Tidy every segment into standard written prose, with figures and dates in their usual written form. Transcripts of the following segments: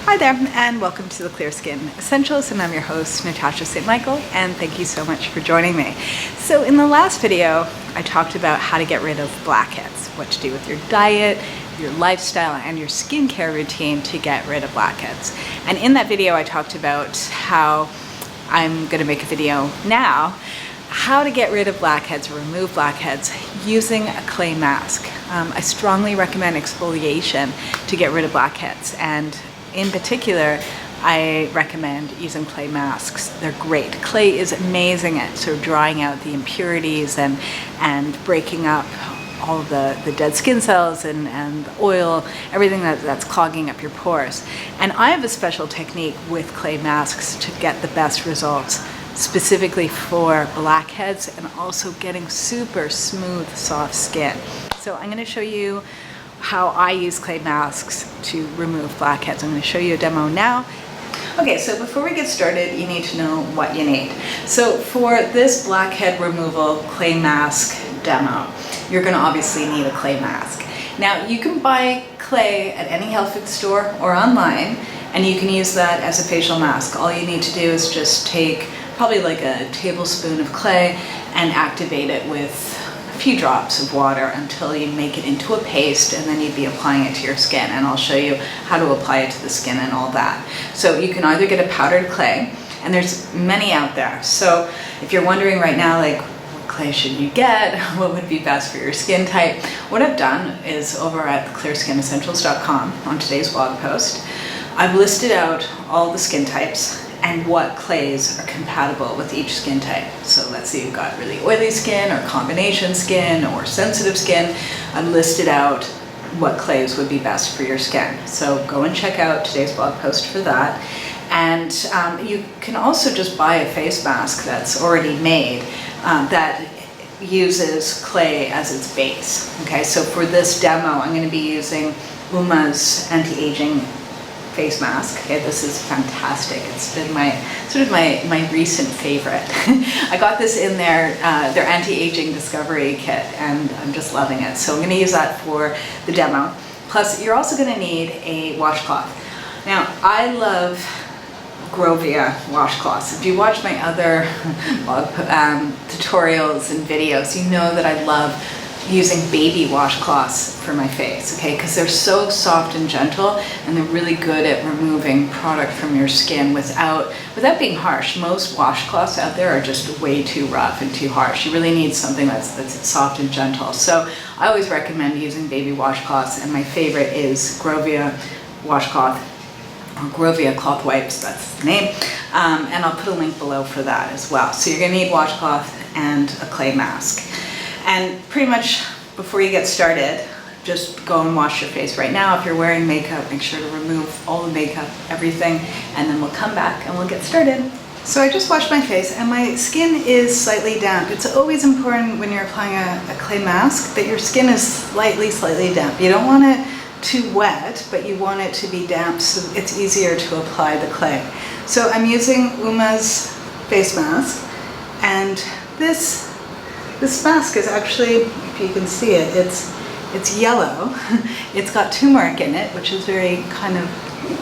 Hi there, and welcome to the Clear Skin Essentials, and I'm your host, Natasha St. Michael, and thank you so much for joining me. So in the last video, I talked about how to get rid of blackheads, what to do with your diet, your lifestyle, and your skincare routine to get rid of blackheads. And in that video, I talked about how I'm going to make a video now, how to get rid of blackheads or remove blackheads using a clay mask. I strongly recommend exfoliation to get rid of blackheads, and in particular, I recommend using clay masks. They're great. Clay is amazing at sort of drying out the impurities and breaking up all the dead skin cells and the oil, everything that's clogging up your pores. And I have a special technique with clay masks to get the best results, specifically for blackheads and also getting super smooth, soft skin. So I'm going to show you how I use clay masks to remove blackheads. I'm going to show you a demo now. Okay, so before we get started, you need to know what you need. So for this blackhead removal clay mask demo, you're going to obviously need a clay mask. Now, you can buy clay at any health food store or online, and you can use that as a facial mask. All you need to do is just take probably like a tablespoon of clay and activate it with a few drops of water until you make it into a paste, and then you'd be applying it to your skin, and I'll show you how to apply it to the skin and all that. So you can either get a powdered clay, and there's many out there. So if you're wondering right now, like, what clay should you get? What would be best for your skin type? What I've done is over at clearskinessentials.com on today's blog post, I've listed out all the skin types and what clays are compatible with each skin type. So let's say you've got really oily skin or combination skin or sensitive skin. I've listed out what clays would be best for your skin. So go and check out today's blog post for that. And you can also just buy a face mask that's already made that uses clay as its base. Okay, so for this demo, I'm going to be using Uma's anti-aging face mask. Okay, this is fantastic. It's been my recent favorite. I got this in their anti-aging discovery kit, and I'm just loving it. So I'm going to use that for the demo. Plus, you're also going to need a washcloth. Now, I love GroVia washcloths. If you watch my other tutorials and videos, you know that I love using baby washcloths for my face, okay? Because they're so soft and gentle, and they're really good at removing product from your skin without being harsh. Most washcloths out there are just way too rough and too harsh. You really need something that's soft and gentle. So I always recommend using baby washcloths, and my favorite is GroVia washcloth, or GroVia cloth wipes, that's the name. And I'll put a link below for that as well. So you're gonna need washcloth and a clay mask. And pretty much before you get started, just go and wash your face right now. If you're wearing makeup, make sure to remove all the makeup, everything, and then we'll come back and we'll get started. So I just washed my face, and my skin is slightly damp. It's always important when you're applying a clay mask that your skin is slightly damp. You don't want it too wet, but you want it to be damp so it's easier to apply the clay. So I'm using Uma's face mask, and this mask is actually, if you can see it, it's yellow. It's got turmeric in it, which is very kind of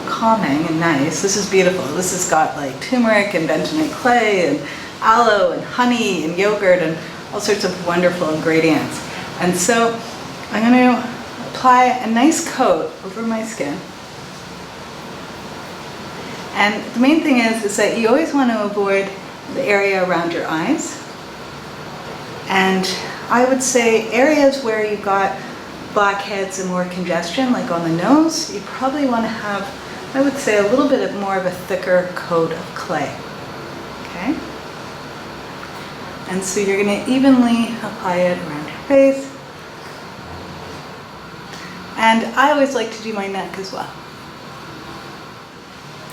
calming and nice. This is beautiful. This has got like turmeric and bentonite clay and aloe and honey and yogurt and all sorts of wonderful ingredients. And so I'm going to apply a nice coat over my skin. And the main thing is that you always want to avoid the area around your eyes. And I would say areas where you've got blackheads and more congestion, like on the nose, you probably want to have, I would say, a little bit more of a thicker coat of clay. Okay? And so you're going to evenly apply it around your face. And I always like to do my neck as well.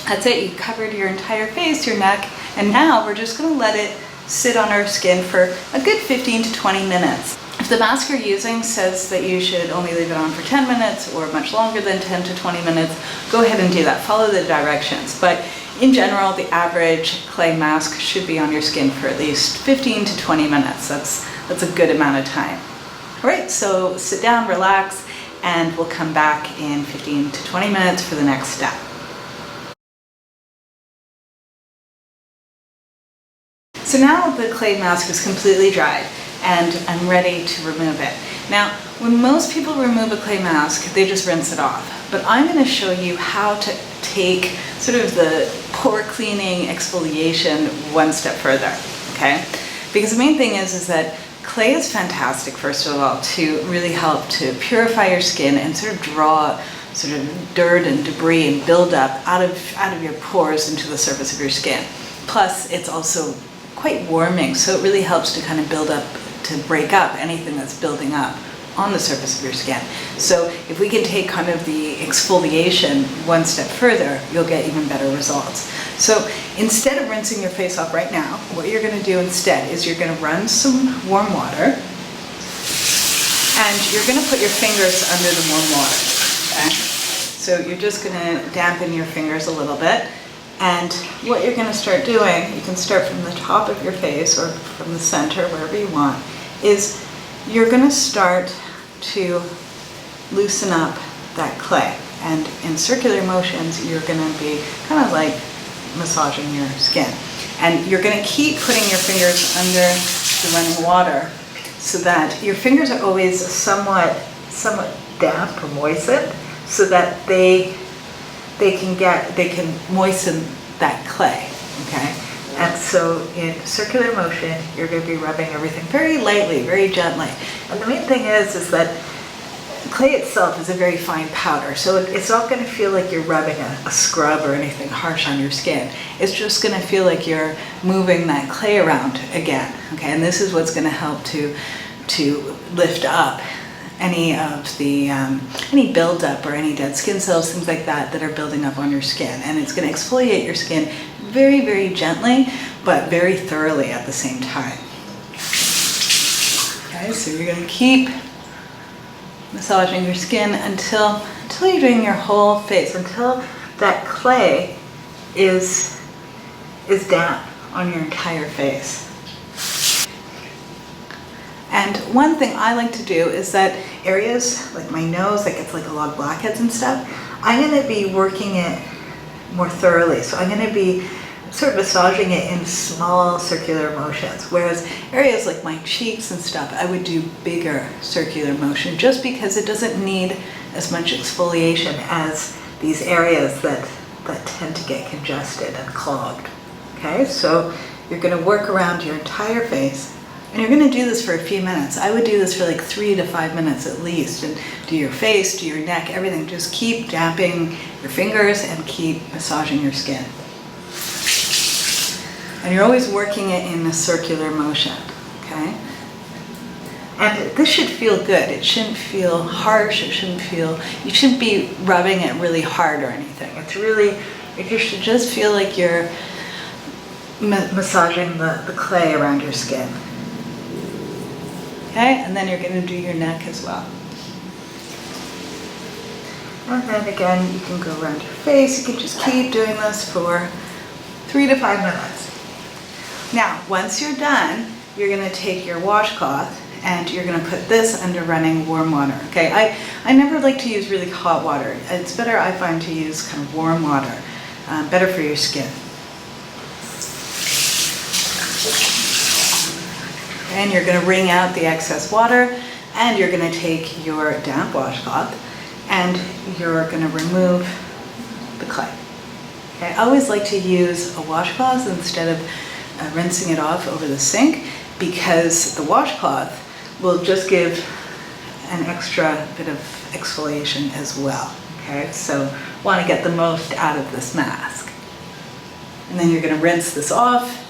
That's it, you covered your entire face, your neck, and now we're just going to let it sit on our skin for a good 15 to 20 minutes. If the mask you're using says that you should only leave it on for 10 minutes or much longer than 10 to 20 minutes, go ahead and do that. Follow the directions. But in general, the average clay mask should be on your skin for at least 15 to 20 minutes. That's a good amount of time. All right, so sit down, relax, and we'll come back in 15 to 20 minutes for the next step. So now the clay mask is completely dried and I'm ready to remove it. Now, when most people remove a clay mask, they just rinse it off. But I'm going to show you how to take sort of the pore cleaning exfoliation one step further, okay? Because the main thing is that clay is fantastic, first of all, to really help to purify your skin and sort of draw sort of dirt and debris and buildup out of your pores into the surface of your skin. Plus, it's also quite warming, so it really helps to kind of build up, to break up anything that's building up on the surface of your skin. So if we can take kind of the exfoliation one step further, you'll get even better results. So instead of rinsing your face off right now, what you're going to do instead is you're going to run some warm water and you're going to put your fingers under the warm water. Okay? So you're just going to dampen your fingers a little bit. And what you're going to start doing, you can start from the top of your face or from the center, wherever you want, is you're going to start to loosen up that clay. And in circular motions, you're going to be kind of like massaging your skin. And you're going to keep putting your fingers under the running water so that your fingers are always somewhat damp or moistened so that they can moisten that clay, okay? And so in circular motion, you're going to be rubbing everything very lightly, very gently. And the main thing is that clay itself is a very fine powder, so it's not going to feel like you're rubbing a scrub or anything harsh on your skin. It's just going to feel like you're moving that clay around again, okay? And this is what's going to help to lift up any of the any buildup or any dead skin cells, things like that are building up on your skin. And it's going to exfoliate your skin very, very gently, but very thoroughly at the same time. Okay, so you're going to keep massaging your skin until you're doing your whole face, until that clay is damp on your entire face. And one thing I like to do is that areas like my nose that gets like a lot of blackheads and stuff, I'm going to be working it more thoroughly. So I'm going to be sort of massaging it in small circular motions. Whereas areas like my cheeks and stuff, I would do bigger circular motion just because it doesn't need as much exfoliation as these areas that tend to get congested and clogged. Okay, so you're going to work around your entire face. And you're going to do this for a few minutes. I would do this for like 3 to 5 minutes at least. And do your face, do your neck, everything. Just keep damping your fingers and keep massaging your skin. And you're always working it in a circular motion, okay? And this should feel good. It shouldn't feel harsh. You shouldn't be rubbing it really hard or anything. You should just feel like you're massaging the clay around your skin. Okay, and then you're going to do your neck as well. And then again, you can go around your face. You can just keep doing this for 3 to 5 minutes. Now, once you're done, you're going to take your washcloth and you're going to put this under running warm water. Okay, I never like to use really hot water. It's better, I find, to use kind of warm water. Better for your skin. And you're going to wring out the excess water, and you're going to take your damp washcloth and you're going to remove the clay. Okay, I always like to use a washcloth instead of rinsing it off over the sink, because the washcloth will just give an extra bit of exfoliation as well. Okay, so want to get the most out of this mask. And then you're going to rinse this off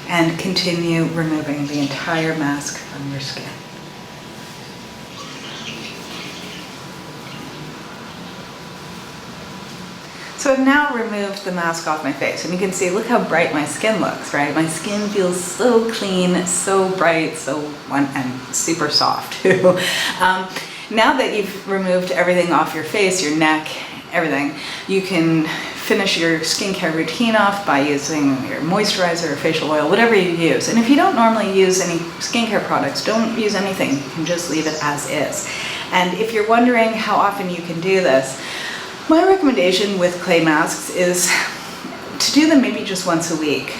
and continue removing the entire mask from your skin. So I've now removed the mask off my face, and you can see, look how bright my skin looks, right? My skin feels so clean, so bright, and super soft too. Now that you've removed everything off your face, your neck, everything, you can finish your skincare routine off by using your moisturizer or facial oil, whatever you use. And if you don't normally use any skincare products, don't use anything. You can just leave it as is. And if you're wondering how often you can do this, my recommendation with clay masks is to to do them maybe just once a week,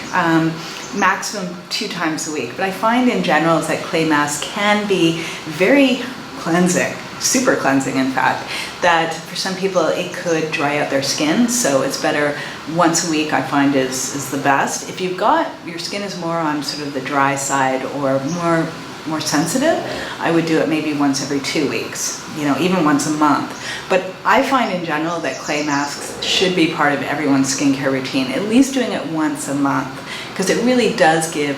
maximum 2 times a week. But I find in general is that clay masks can be very cleansing, super cleansing in fact, that for some people it could dry out their skin, so it's better once a week. I find is the best. If you've got, your skin is more on sort of the dry side or more sensitive, I would do it maybe once every 2 weeks, you know, even once a month. But I find in general that clay masks should be part of everyone's skincare routine, at least doing it once a month, because it really does give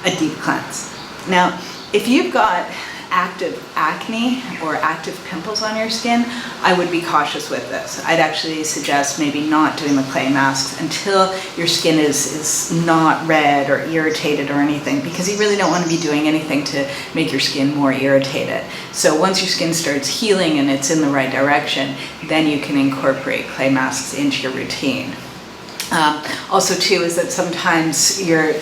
a deep cleanse. Now, if you've got active acne or active pimples on your skin, I would be cautious with this. I'd actually suggest maybe not doing the clay masks until your skin is not red or irritated or anything, because you really don't want to be doing anything to make your skin more irritated. So once your skin starts healing and it's in the right direction, then you can incorporate clay masks into your routine. Also too is that sometimes your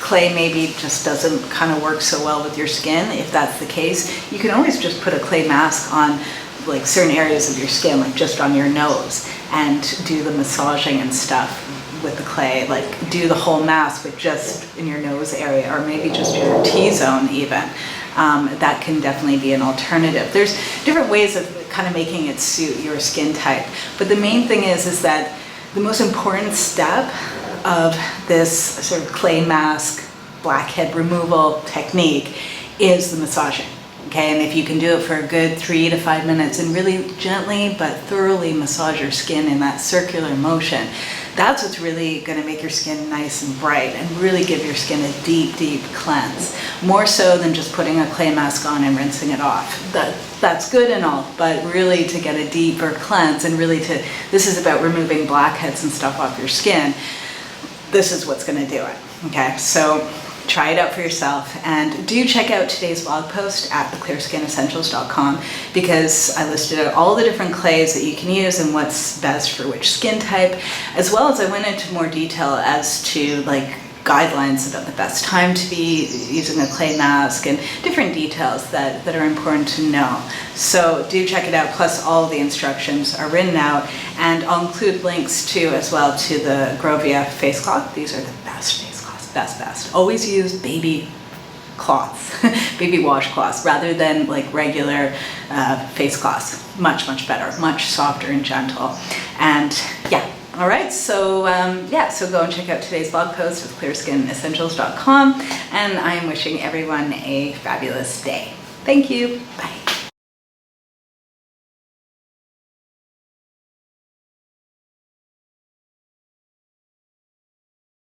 clay maybe just doesn't kind of work so well with your skin. If that's the case, you can always just put a clay mask on like certain areas of your skin, like just on your nose, and do the massaging and stuff with the clay, like do the whole mask but just in your nose area, or maybe just your T-zone even. That can definitely be an alternative. There's different ways of kind of making it suit your skin type, but the main thing is that the most important step of this sort of clay mask blackhead removal technique is the massaging. Okay, and if you can do it for a good 3 to 5 minutes and really gently but thoroughly massage your skin in that circular motion, that's what's really going to make your skin nice and bright and really give your skin a deep, deep cleanse. More so than just putting a clay mask on and rinsing it off. That's good and all, but really to get a deeper cleanse and really this is about removing blackheads and stuff off your skin. This is what's going to do it. Okay, so try it out for yourself, and do check out today's blog post at theclearskinessentials.com, because I listed out all the different clays that you can use and what's best for which skin type, as well as I went into more detail as to like guidelines about the best time to be using a clay mask and different details that are important to know. So do check it out, plus all the instructions are written out, and I'll include links too as well to the GroVia face cloth. These are the best face cloths, best. Always use baby cloths, baby washcloths, rather than like regular face cloths. Much better, much softer and gentle. And yeah. All right, so so go and check out today's blog post at clearskinessentials.com, and I'm wishing everyone a fabulous day. Thank you. Bye.